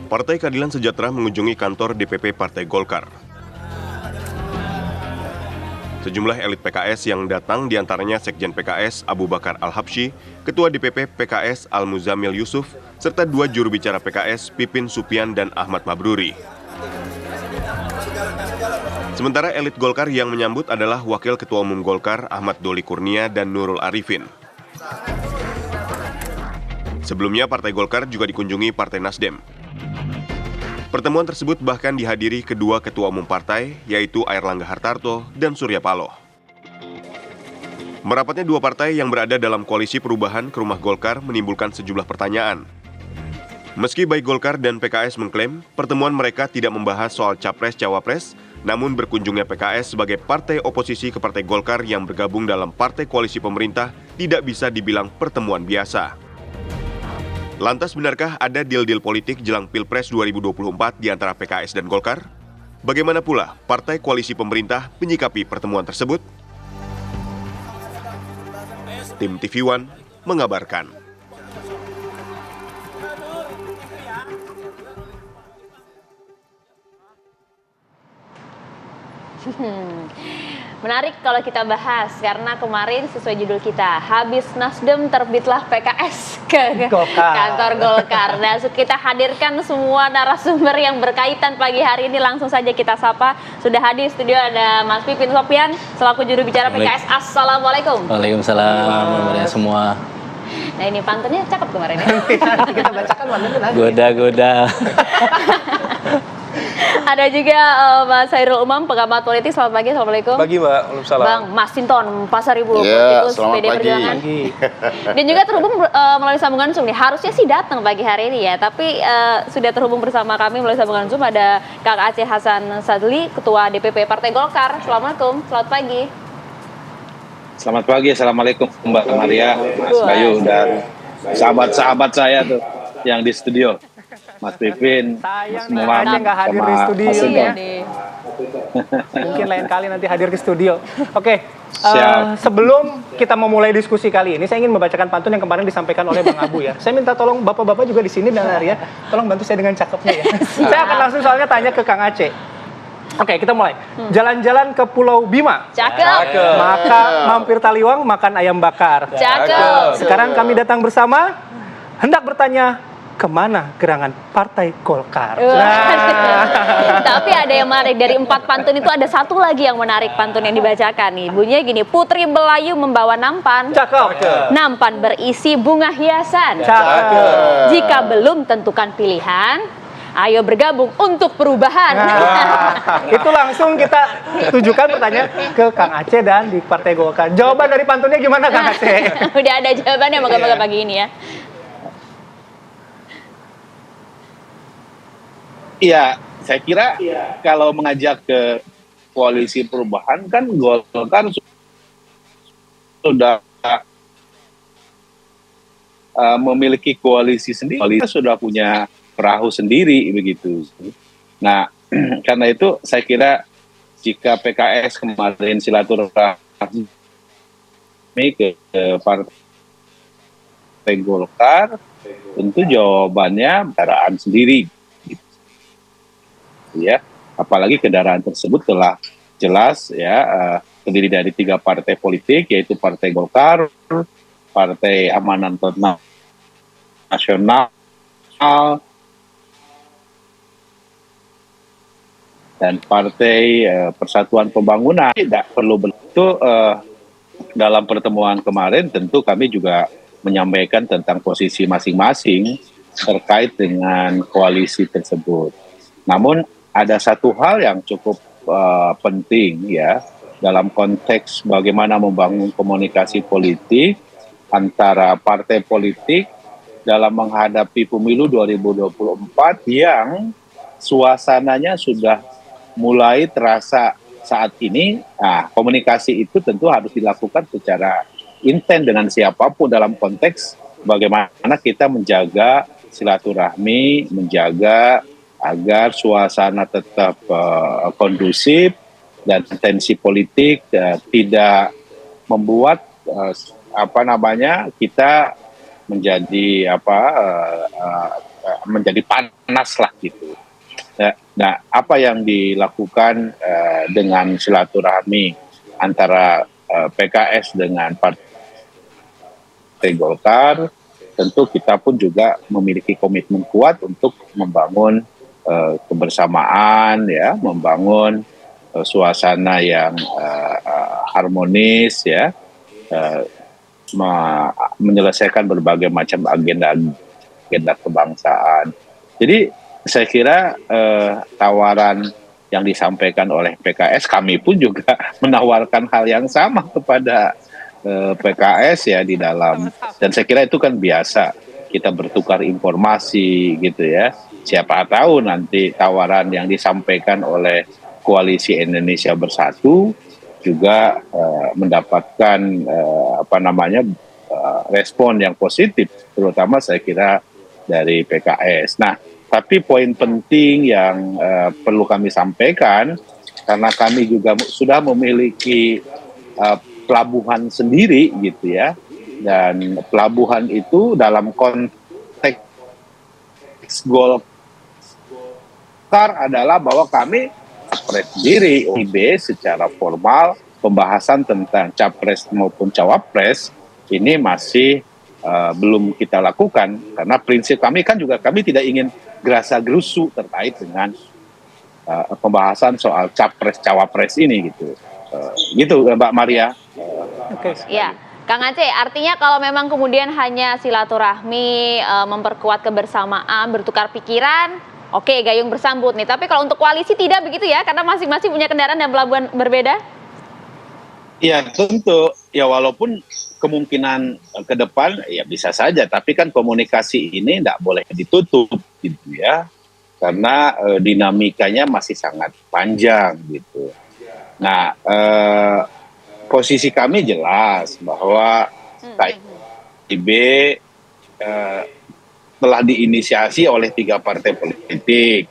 Partai Keadilan Sejahtera mengunjungi kantor DPP Partai Golkar. Sejumlah elit PKS yang datang diantaranya Sekjen PKS Abu Bakar Al-Habsyi, Ketua DPP PKS Al-Muzamil Yusuf, serta dua juru bicara PKS Pipin Supian dan Ahmad Mabruri. Sementara elit Golkar yang menyambut adalah Wakil Ketua Umum Golkar Ahmad Doli Kurnia dan Nurul Arifin. Sebelumnya Partai Golkar juga dikunjungi Partai Nasdem. Pertemuan tersebut bahkan dihadiri kedua ketua umum partai, yaitu Airlangga Hartarto dan Surya Paloh. Merapatnya dua partai yang berada dalam koalisi perubahan ke rumah Golkar menimbulkan sejumlah pertanyaan. Meski baik Golkar dan PKS mengklaim pertemuan mereka tidak membahas soal Capres-Cawapres, namun berkunjungnya PKS sebagai partai oposisi ke Partai Golkar yang bergabung dalam partai koalisi pemerintah tidak bisa dibilang pertemuan biasa. Lantas benarkah ada deal-deal politik jelang Pilpres 2024 di antara PKS dan Golkar? Bagaimana pula partai koalisi pemerintah menyikapi pertemuan tersebut? Tim TV One mengabarkan. Menarik kalau kita bahas, karena kemarin sesuai judul kita, habis Nasdem terbitlah PKS ke kantor Golkar. Dan kita hadirkan semua narasumber yang berkaitan pagi hari ini, langsung saja kita sapa. Sudah hadir di studio ada Mas Pipin Supian, selaku juru bicara PKS. Assalamualaikum. Waalaikumsalam semua. Nah ini pantunnya cakep kemarin ya. Kita bacakan pantunnya nanti. Goda-goda. Ada juga Mas Hairul Umam, pengamat politik. Selamat pagi, assalamualaikum. Pagi Mbak, waalaikumsalam. Bang Masinton Pasaribu, Ya, politikus selamat PD pagi. Perjuangan. Dan juga terhubung melalui sambungan Zoom nih. Harusnya sih datang pagi hari ini ya, tapi sudah terhubung bersama kami melalui sambungan Zoom ada Kang Aceh Hasan Sadli, Ketua DPP Partai Golkar. Assalamualaikum, selamat pagi. Selamat pagi, assalamualaikum Mbak Maria, Mas Bayu dan sahabat-sahabat saya tuh yang di studio, Mas Pipin, Mas Muhammad, nggak hadir di studio Iya ya. nih. Mungkin lain kali nanti hadir ke studio. Oke, Siap. sebelum kita memulai diskusi kali ini, saya ingin membacakan pantun yang kemarin disampaikan oleh Bang Abu ya. Saya minta tolong bapak-bapak juga di sini dan Arya, tolong bantu saya dengan cakepnya ya. Saya akan langsung soalnya tanya ke Kang Aceh. Oke, kita mulai. Jalan-jalan ke Pulau Bima. Cakep. Maka mampir Taliwang, makan ayam bakar. Cakep. Sekarang kami datang bersama, hendak bertanya, kemana gerangan Partai Golkar? Tapi ada yang menarik, dari 4 pantun itu ada satu lagi yang menarik pantun yang dibacakan nih. Bunyinya gini, Putri Belayu membawa nampan. Cakep. Nampan berisi bunga hiasan. Cakep. Jika belum tentukan pilihan, ayo bergabung untuk perubahan. Itu langsung kita tujukan pertanyaan ke Kang Aceh dan di Partai Golkar. Jawaban dari pantunnya gimana Kang Aceh? Udah ada jawabannya moga-moga pagi ini ya. Iya, saya kira kalau mengajak ke koalisi perubahan kan Golkar sudah memiliki koalisi sendiri, koalisi sudah punya perahu sendiri begitu. Nah, karena itu saya kira jika PKS kemarin silaturahmi ke Partai Golkar, tentu jawabannya kendaraan sendiri. Ya, apalagi kendaraan tersebut telah jelas ya terdiri dari 3 partai politik, yaitu Partai Golkar, Partai Amanat Nasional, dan Partai Persatuan Pembangunan. Tidak perlu begitu. Dalam pertemuan kemarin tentu kami juga menyampaikan tentang posisi masing-masing terkait dengan koalisi tersebut. Namun ada satu hal yang cukup penting ya dalam konteks bagaimana membangun komunikasi politik antara partai politik dalam menghadapi pemilu 2024 yang suasananya sudah mulai terasa saat ini. Nah, komunikasi itu tentu harus dilakukan secara intens dengan siapapun dalam konteks bagaimana kita menjaga silaturahmi, menjaga agar suasana tetap kondusif dan tensi politik tidak membuat kita menjadi menjadi panas lah gitu. Nah, apa yang dilakukan dengan silaturahmi antara PKS dengan Partai Golkar, tentu kita pun juga memiliki komitmen kuat untuk membangun kebersamaan, ya, membangun suasana yang harmonis, ya, menyelesaikan berbagai macam agenda kebangsaan. Jadi saya kira tawaran yang disampaikan oleh PKS, kami pun juga menawarkan hal yang sama kepada PKS ya di dalam, dan saya kira itu kan biasa kita bertukar informasi gitu ya. Siapa tahu nanti tawaran yang disampaikan oleh Koalisi Indonesia Bersatu juga mendapatkan respon yang positif, terutama saya kira dari PKS. Nah, tapi poin penting yang perlu kami sampaikan, karena kami juga sudah memiliki pelabuhan sendiri gitu ya, dan pelabuhan itu dalam konteks Golkar adalah bahwa kami capres sendiri, OIB secara formal pembahasan tentang capres maupun cawapres ini masih belum kita lakukan, karena prinsip kami kan juga kami tidak ingin gerasa gerusu terkait dengan pembahasan soal capres cawapres ini gitu. Gitu Mbak Maria. Oke. Ya, Kang Aceh, artinya kalau memang kemudian hanya silaturahmi, memperkuat kebersamaan, bertukar pikiran, oke, gayung bersambut nih. Tapi kalau untuk koalisi tidak begitu ya, karena masing-masing punya kendaraan dan pelabuhan berbeda? Ya tentu, ya walaupun kemungkinan ke depan ya bisa saja, tapi kan komunikasi ini tidak boleh ditutup gitu ya, karena dinamikanya masih sangat panjang gitu. Nah, posisi kami jelas bahwa KIB telah diinisiasi oleh 3 partai politik.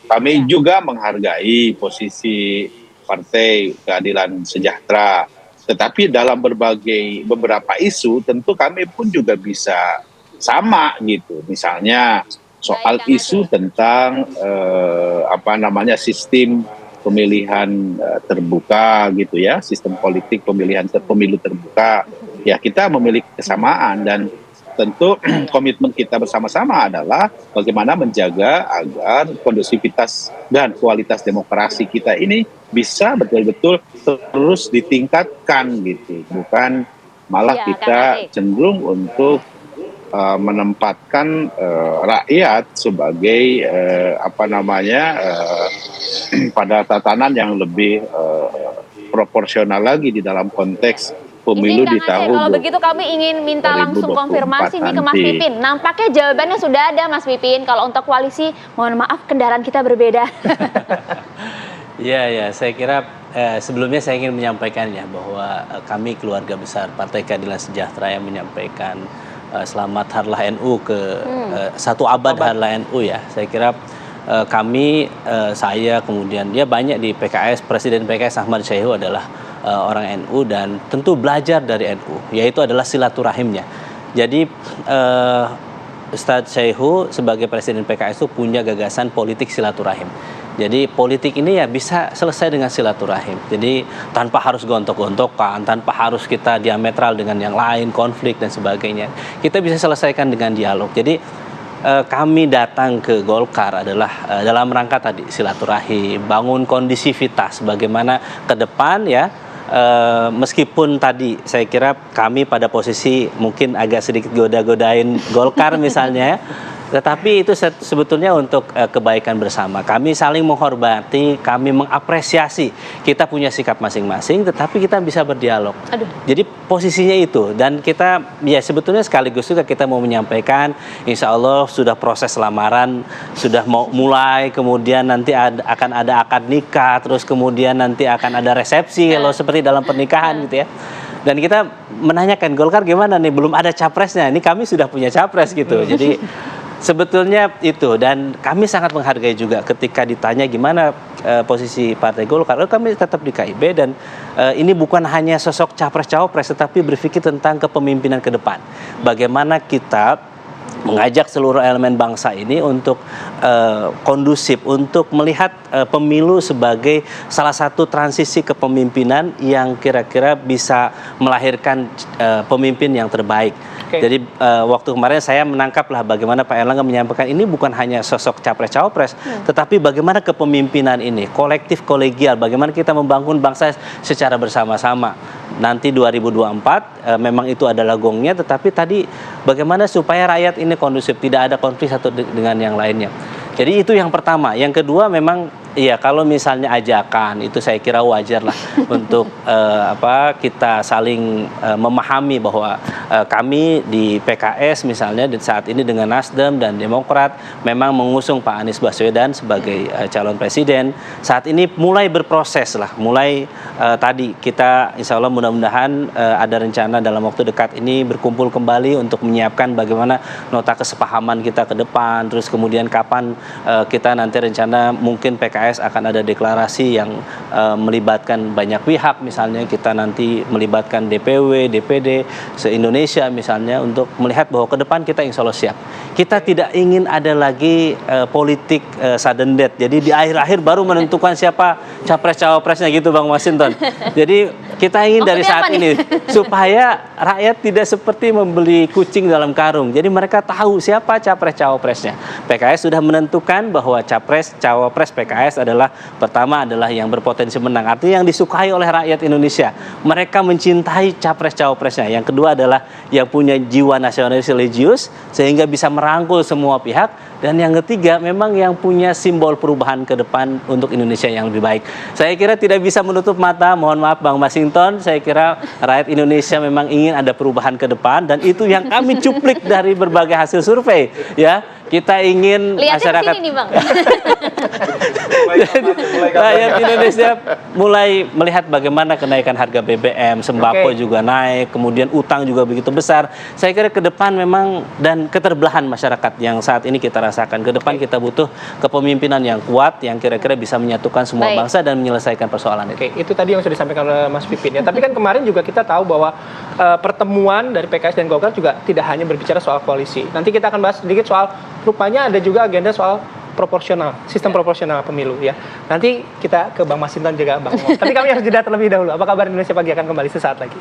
Kami juga menghargai posisi Partai Keadilan Sejahtera. Tetapi dalam beberapa isu tentu kami pun juga bisa sama gitu. Misalnya soal isu tentang sistem pemilihan terbuka gitu ya, sistem politik pemilu terbuka. Ya, kita memiliki kesamaan, dan tentu komitmen kita bersama-sama adalah bagaimana menjaga agar kondusivitas dan kualitas demokrasi kita ini bisa betul-betul terus ditingkatkan gitu, bukan malah kita cenderung untuk menempatkan rakyat sebagai pada tatanan yang lebih proporsional lagi di dalam konteks pemilu di tahun. Kalau begitu kami ingin minta langsung konfirmasi nih ke Mas Pipin. Nampaknya jawabannya sudah ada, Mas Pipin. Kalau untuk koalisi, mohon maaf kendaraan kita berbeda. Ya, saya kira sebelumnya saya ingin menyampaikan ya bahwa kami keluarga besar Partai Keadilan Sejahtera yang menyampaikan selamat Harlah NU ke 1 abad Harlah NU ya. Saya kira kami, saya kemudian dia banyak di PKS, Presiden PKS Ahmad Syaihu adalah orang NU dan tentu belajar dari NU, yaitu adalah silaturahimnya. Jadi Ustadz Syaihu sebagai Presiden PKS itu punya gagasan politik silaturahim. Jadi politik ini ya bisa selesai dengan silaturahim. Jadi tanpa harus gontok-gontokan, tanpa harus kita diametral dengan yang lain, konflik dan sebagainya. Kita bisa selesaikan dengan dialog. Jadi kami datang ke Golkar adalah dalam rangka tadi silaturahim, bangun kondisivitas, bagaimana ke depan ya. Meskipun tadi saya kira kami pada posisi mungkin agak sedikit goda-godain Golkar misalnya, tetapi itu sebetulnya untuk kebaikan bersama. Kami saling menghormati, kami mengapresiasi. Kita punya sikap masing-masing, tetapi kita bisa berdialog. Jadi posisinya itu, dan kita ya sebetulnya sekaligus juga kita mau menyampaikan, insya Allah sudah proses lamaran sudah mau mulai, kemudian nanti akan ada akad nikah, terus kemudian nanti akan ada resepsi kalau seperti dalam pernikahan gitu ya. Dan kita menanyakan Golkar gimana nih, belum ada capresnya, ini kami sudah punya capres gitu. Jadi sebetulnya itu, dan kami sangat menghargai juga ketika ditanya gimana posisi Partai Golkar, kami tetap di KIB, dan ini bukan hanya sosok capres-cawapres, tetapi berpikir tentang kepemimpinan ke depan. Bagaimana kita mengajak seluruh elemen bangsa ini untuk kondusif, untuk melihat pemilu sebagai salah satu transisi kepemimpinan yang kira-kira bisa melahirkan pemimpin yang terbaik. Oke. Jadi waktu kemarin saya menangkaplah bagaimana Pak Erlangga menyampaikan ini bukan hanya sosok capres-cawapres, tetapi bagaimana kepemimpinan ini, kolektif kolegial, bagaimana kita membangun bangsa secara bersama-sama. Nanti 2024 memang itu adalah gongnya, tetapi tadi bagaimana supaya rakyat ini kondusif, tidak ada konflik satu dengan yang lainnya. Jadi itu yang pertama. Yang kedua memang ya kalau misalnya ajakan itu saya kira wajar lah untuk kita saling memahami bahwa kami di PKS misalnya saat ini dengan Nasdem dan Demokrat memang mengusung Pak Anies Baswedan sebagai calon presiden. Saat ini mulai berproses lah, mulai tadi kita insya Allah mudah-mudahan ada rencana dalam waktu dekat ini berkumpul kembali untuk menyiapkan bagaimana nota kesepahaman kita ke depan, terus kemudian kapan kita nanti rencana mungkin PKS akan ada deklarasi yang melibatkan banyak pihak, misalnya kita nanti melibatkan DPW, DPD se-Indonesia misalnya untuk melihat bahwa ke depan kita insya Allah siap. Kita tidak ingin ada lagi politik sudden death, jadi di akhir-akhir baru menentukan siapa capres-cawapresnya gitu Bang Masinton. Jadi kita ingin dari saat ini supaya rakyat tidak seperti membeli kucing dalam karung. Jadi mereka tahu siapa capres-cawapresnya. PKS sudah menentukan bahwa capres-cawapres PKS adalah pertama adalah yang berpotensi menang, artinya yang disukai oleh rakyat Indonesia. Mereka mencintai capres-cawapresnya. Yang kedua adalah yang punya jiwa nasionalis religius sehingga bisa merangkul semua pihak. Dan yang ketiga memang yang punya simbol perubahan ke depan untuk Indonesia yang lebih baik. Saya kira tidak bisa menutup mata, mohon maaf Bang Masinton, saya kira rakyat Indonesia memang ingin ada perubahan ke depan dan itu yang kami cuplik dari berbagai hasil survei ya. Kita ingin lihatnya masyarakat kesini nih Bang. rakyat Indonesia mulai melihat bagaimana kenaikan harga BBM, sembako juga naik, kemudian utang juga begitu besar. Saya kira ke depan memang dan keterbelahan masyarakat yang saat ini kita rasakan. Ke depan kita butuh kepemimpinan yang kuat yang kira-kira bisa menyatukan semua bangsa dan menyelesaikan persoalan itu. Oke, itu tadi yang sudah disampaikan oleh Mas Pipin ya. Tapi kan kemarin juga kita tahu bahwa pertemuan dari PKS dan Golkar juga tidak hanya berbicara soal koalisi. Nanti kita akan bahas sedikit soal rupanya ada juga agenda soal proporsional, sistem proporsional pemilu ya. Nanti kita ke Bang Masinton juga Bang Mo. Tapi kami harus jeda terlebih dahulu. Apa kabar Indonesia Pagi akan kembali sesaat lagi.